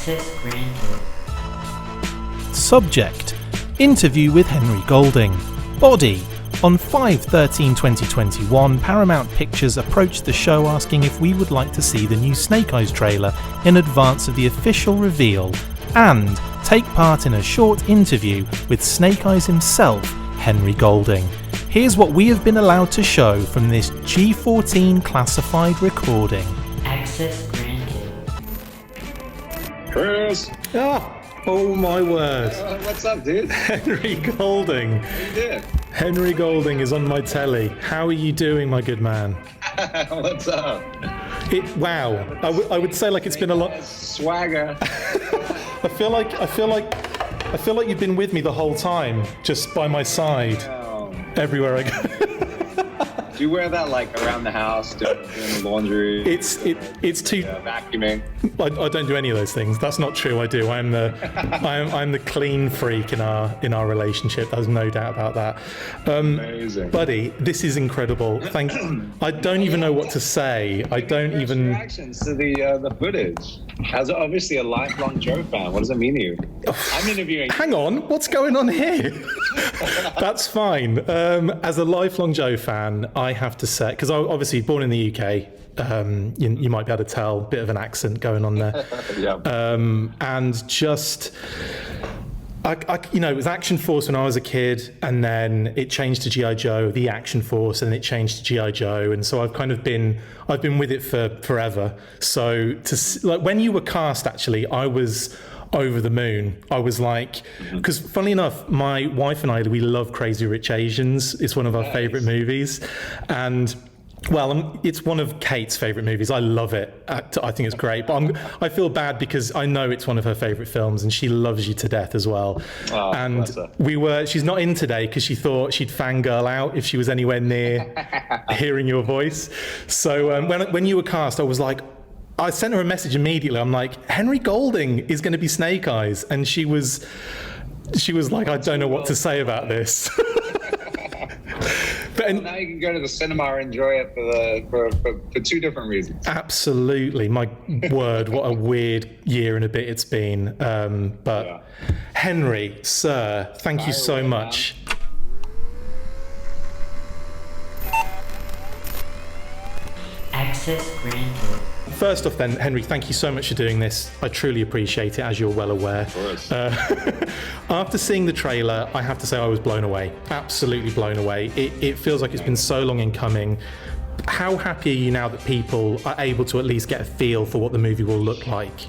Access granted. Subject: Interview with Henry Golding. Body: on 5/13/2021, Paramount Pictures approached the show asking if we would like to see the new Snake Eyes trailer in advance of the official reveal and take part in a short interview with Snake Eyes himself, Henry Golding. Here's what we have been allowed to show from this G14 classified recording. Access granted. Chris! Oh my word. What's up, dude? Henry Golding. How you doing? Henry Golding is on my telly. How are you doing, my good man? What's up? Wow. I would say like it's been a lot. Swagger. I feel like you've been with me the whole time, just by my side, everywhere I go. Do you wear that like around the house, doing the laundry? It's too. Vacuuming. I don't do any of those things. That's not true. I do. I'm the clean freak in our relationship. There's no doubt about that. Amazing, buddy. This is incredible. Thank you. I don't even know what to say. I don't even. Reactions to the footage. As obviously a lifelong Joe fan, what does it mean to you? I'm interviewing. Hang on, what's going on here? That's fine. As a lifelong Joe fan, I have to say, because I obviously born in the UK. You might be able to tell, a bit of an accent going on there. Yeah. And just, it was Action Force when I was a kid, and then it changed to G.I. Joe, the Action Force, and then it changed to G.I. Joe, and so I've been with it for forever. So when you were cast, actually, I was over the moon. I was like, because funnily enough, my wife and I, we love Crazy Rich Asians. It's one of our favorite movies, and it's one of Kate's favorite movies. I love it. I think it's great, but I feel bad because I know it's one of her favorite films, and she loves you to death as well. Oh, and she's not in today because she thought she'd fangirl out if she was anywhere near hearing your voice. So when you were cast, I sent her a message immediately. I'm like, Henry Golding is going to be Snake Eyes, and she was like, I don't know what to say about this. But now you can go to the cinema and enjoy it for two different reasons. Absolutely, my word, what a weird year and a bit it's been. But Henry, sir, thank you so much. Access granted. First off then, Henry, thank you so much for doing this. I truly appreciate it, as you're well aware. Of course. After seeing the trailer, I have to say I was blown away. Absolutely blown away. It feels like it's been so long in coming. How happy are you now that people are able to at least get a feel for what the movie will look like?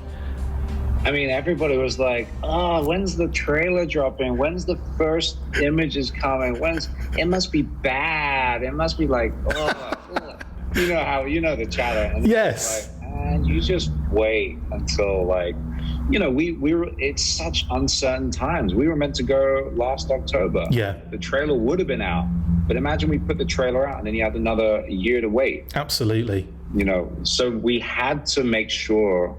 I mean, everybody was like, when's the trailer dropping? When's the first images coming? It must be bad. It must be like, you know the chatter. And yes. And you just wait until it's such uncertain times. We were meant to go last October. Yeah. The trailer would have been out, but imagine we put the trailer out and then you had another year to wait. Absolutely. So we had to make sure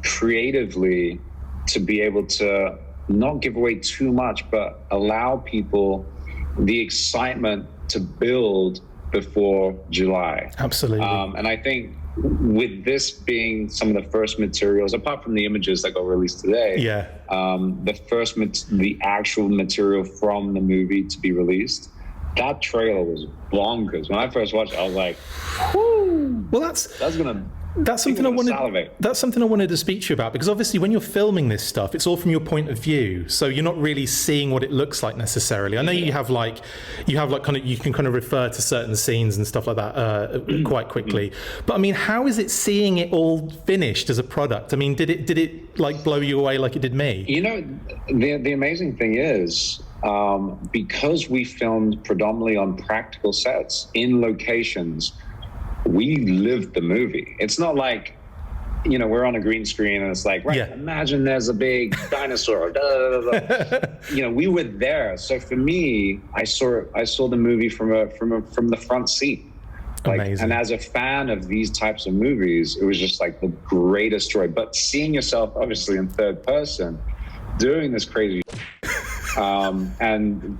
creatively to be able to not give away too much, but allow people the excitement to build before July. Absolutely. And I think with this being some of the first materials, apart from the images that got released today, the actual material from the movie to be released, that trailer was bonkers. When I first watched it, I was like, whoo! Well, that's something I wanted to speak to you about, because obviously when you're filming this stuff, it's all from your point of view, so you're not really seeing what it looks like necessarily. I know you have you can kind of refer to certain scenes and stuff like that quite quickly. But I mean, how is it seeing it all finished as a product? I mean, did it like blow you away like it did me? The amazing thing is, because we filmed predominantly on practical sets in locations, we lived the movie. It's not like, we're on a green screen and it's like, imagine there's a big dinosaur. We were there. So for me, I saw the movie from the front seat. Amazing. And as a fan of these types of movies, it was just like the greatest joy. But seeing yourself obviously in third person, doing this crazy and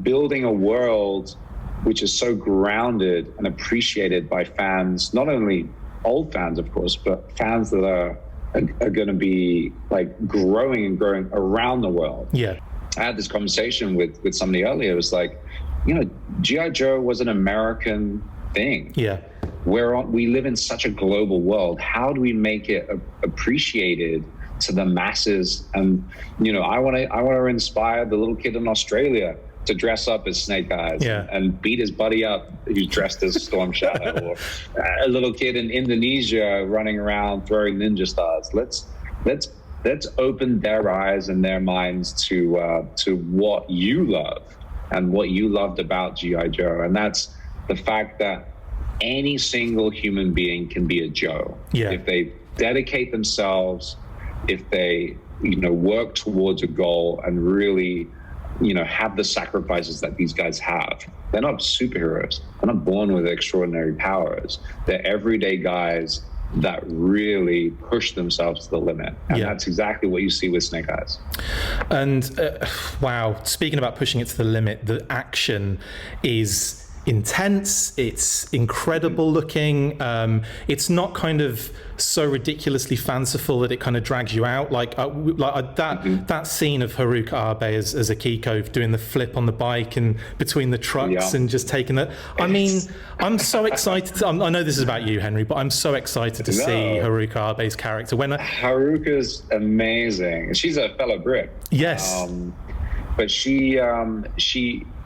building a world which is so grounded and appreciated by fans, not only old fans, of course, but fans that are are going to be like growing and growing around the world. Yeah. I had this conversation with somebody earlier. It was like, you know, G.I. Joe was an American thing. Yeah. We live in such a global world. How do we make it appreciated to the masses? And, you know, I want to inspire the little kid in Australia to dress up as Snake Eyes and beat his buddy up who's dressed as Storm Shadow, or a little kid in Indonesia running around throwing ninja stars. Let's open their eyes and their minds to what you love and what you loved about G.I. Joe. And that's the fact that any single human being can be a Joe. Yeah. If they dedicate themselves, if they, you know, work towards a goal and really, you know, have the sacrifices that these guys have. They're not superheroes. They're not born with extraordinary powers. They're everyday guys that really push themselves to the limit. And that's exactly what you see with Snake Eyes. And wow, speaking about pushing it to the limit, the action is intense, it's incredible looking, it's not kind of so ridiculously fanciful that it kind of drags you out, that scene of Haruka Abe as Akiko doing the flip on the bike and between the trucks and just taking that. I mean, I'm so excited I know this is about you, Henry, but I'm so excited to see Haruka Abe's character. Haruka's amazing. She's a fellow Brit. Yes. But she,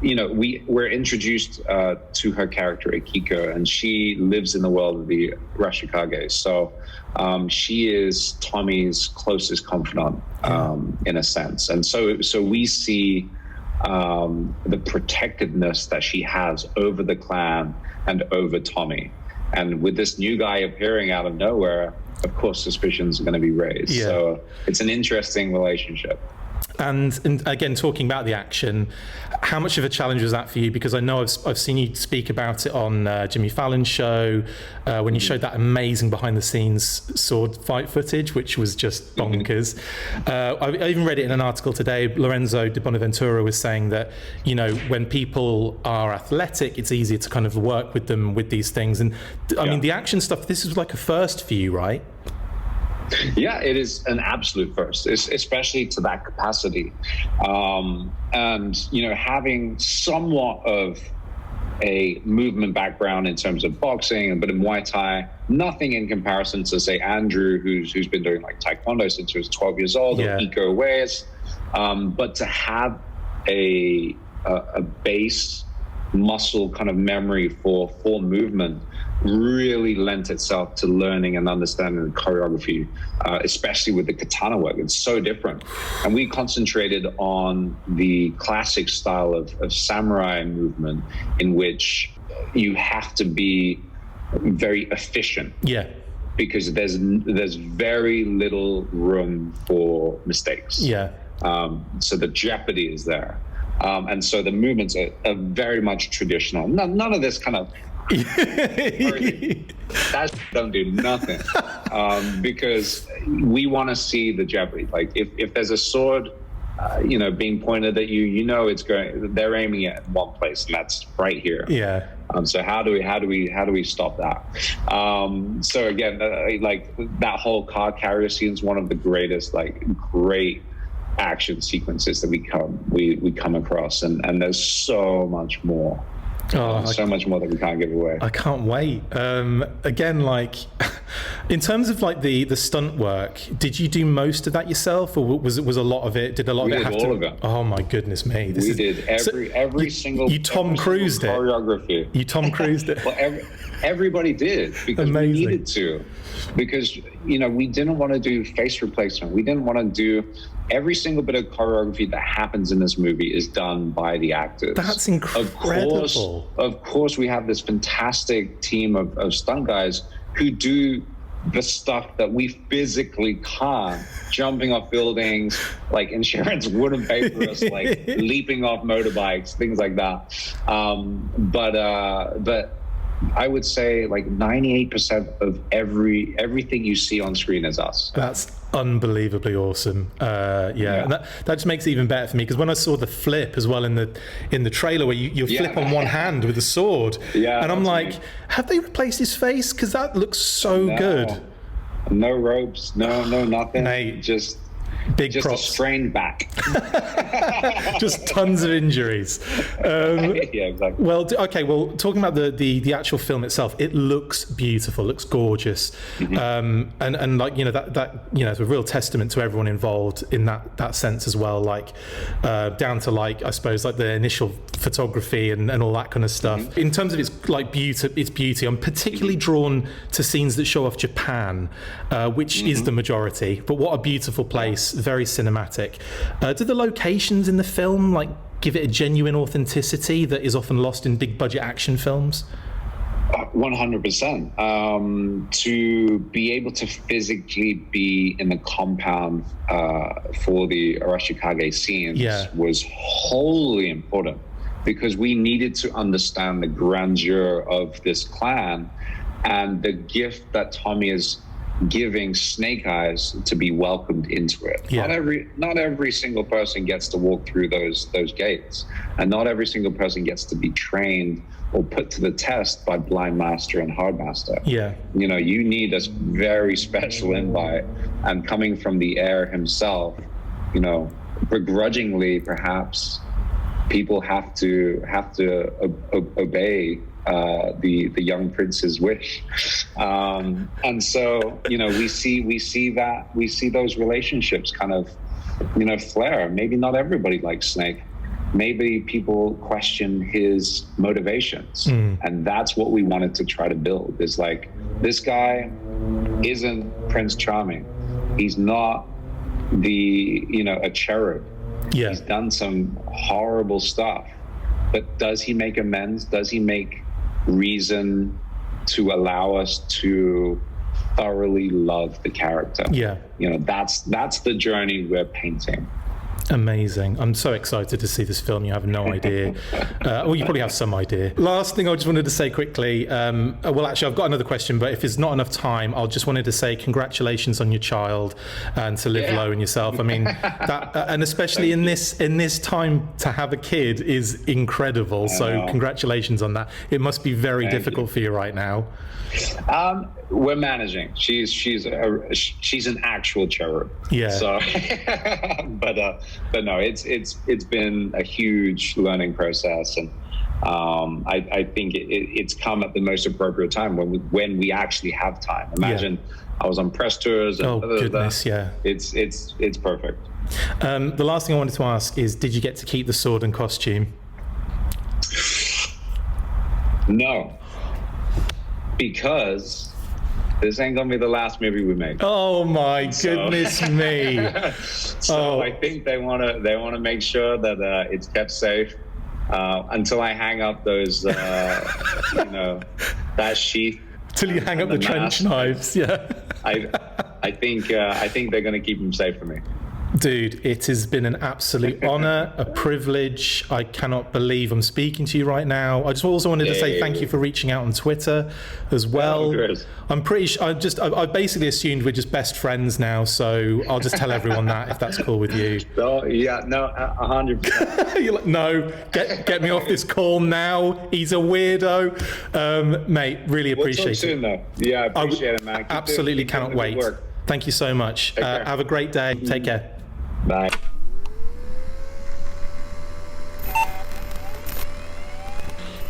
you know, we're introduced to her character Akiko, and she lives in the world of the Rashikage. So she is Tommy's closest confidant, in a sense. And so we see the protectiveness that she has over the clan and over Tommy. And with this new guy appearing out of nowhere, of course, suspicions are going to be raised. Yeah. So it's an interesting relationship. And again, talking about the action, how much of a challenge was that for you? Because I know I've seen you speak about it on Jimmy Fallon's show when you showed that amazing behind-the-scenes sword fight footage, which was just bonkers. I even read it in an article today. Lorenzo de Bonaventura was saying that, you know, when people are athletic, it's easier to kind of work with them with these things. And I mean, the action stuff, this was like a first for you, right? Yeah, it is an absolute first, especially to that capacity. And, you know, having somewhat of a movement background in terms of boxing and a bit of Muay Thai, nothing in comparison to, say, Andrew, who's been doing like Taekwondo since he was 12 years old, or Iko Uwais. But to have a base muscle kind of memory for movement really lent itself to learning and understanding the choreography, especially with the katana work. It's so different. And we concentrated on the classic style of samurai movement, in which you have to be very efficient. Yeah. Because there's very little room for mistakes. Yeah. So the jeopardy is there. And so the movements are very much traditional. None of this kind of that don't do nothing, because we want to see the jeopardy. Like if there's a sword, you know, being pointed at you, you know, they're aiming at one place, and that's right here. Yeah. So how do we stop that? So again, like that whole car carrier scene is one of the greatest, great action sequences that we come across, and there's so much more. So much more that we can't give away. I can't wait. Again, like in terms of like the stunt work, did you do most of that yourself, or was a lot of it? Did a lot of it have all of it. Oh my goodness me! We did every single. You Tom Cruised it. Choreography. You Tom Cruised it. Well, everybody did, because we needed to, because you know we didn't want to do face replacement. We didn't want to do. Every single bit of choreography that happens in this movie is done by the actors. That's incredible. Of course, we have this fantastic team of stunt guys who do the stuff that we physically can't, jumping off buildings, like insurance wouldn't pay for us, like leaping off motorbikes, things like that. But I would say like 98% of everything you see on screen is us. That's unbelievably awesome. And that just makes it even better for me, because when I saw the flip as well in the trailer, where you flip on one hand with a sword, and I'm like, have they replaced his face? Because that looks so good. No ropes, no nothing. Mate, just big a props. strained back. Just tons of injuries. Yeah, exactly. Well, okay. Well, talking about the actual film itself, it looks beautiful, looks gorgeous, and like that it's a real testament to everyone involved in that sense as well. Like down to like I suppose like the initial photography and all that kind of stuff. In terms of its beauty, I'm particularly drawn to scenes that show off Japan, which is the majority. But what a beautiful place, very cinematic. Do the locations in the film like give it a genuine authenticity that is often lost in big budget action films? 100%. To be able to physically be in the compound for the Arashikage scenes was wholly important, because we needed to understand the grandeur of this clan and the gift that Tommy is giving Snake Eyes to be welcomed into it. Yeah. Not every single person gets to walk through those gates, and not every single person gets to be trained or put to the test by Blind Master and Hard Master. Yeah. You need a very special invite, and coming from the heir himself, begrudgingly perhaps, people have to obey the young prince's wish, and so we see those relationships kind of flare. Maybe not everybody likes Snake. Maybe people question his motivations, and that's what we wanted to try to build. Is like, this guy isn't Prince Charming. He's not a cherub. Yeah. He's done some horrible stuff, but does he make amends? Does he make reason to allow us to thoroughly love the character? Yeah. That's the journey we're painting. Amazing. I'm so excited to see this film. You have no idea. Well, you probably have some idea. Last thing I just wanted to say quickly, well, actually, I've got another question, but if there's not enough time, I'll just wanted to say congratulations on your child and to live low in yourself. I mean, that, and especially in this time to have a kid is incredible. So congratulations on that. It must be very difficult for you right now. We're managing. She's an actual cherub. Yeah. So, but no, it's been a huge learning process, and I think it's come at the most appropriate time when we actually have time. Imagine I was on press tours. And goodness, yeah. It's perfect. The last thing I wanted to ask is, did you get to keep the sword and costume? No. Because this ain't gonna be the last movie we make. Oh my goodness me! I think they wanna make sure that it's kept safe until I hang up those that sheath. Till you hang up the trench knives, yeah. I think they're gonna keep them safe for me. Dude, it has been an absolute honor, a privilege. I cannot believe I'm speaking to you right now. I just also wanted to say thank you for reaching out on Twitter as well. I'm pretty sure I basically assumed we're just best friends now, so I'll just tell everyone that, if that's cool with you. Oh, yeah, no, 100%. You're like, no, get me off this call now. He's a weirdo. Mate, really appreciate we'll talk soon, though. Yeah, I appreciate it, man. Absolutely cannot wait. Thank you so much. Have a great day. Take care. Bye.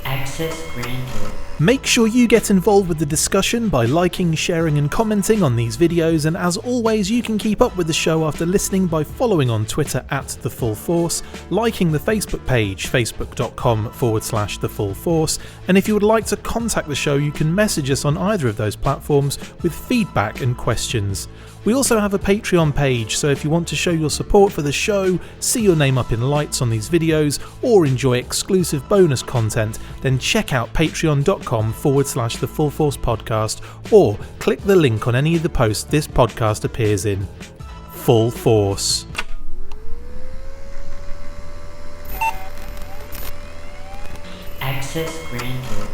Access granted. Make sure you get involved with the discussion by liking, sharing and commenting on these videos, and as always you can keep up with the show after listening by following on Twitter @TheFullForce, liking the Facebook page facebook.com/TheFullForce, and if you would like to contact the show you can message us on either of those platforms with feedback and questions. We also have a Patreon page, so if you want to show your support for the show, see your name up in lights on these videos, or enjoy exclusive bonus content, then check out patreon.com/TheFullForce podcast, or click the link on any of the posts this podcast appears in. Full Force. Access granted.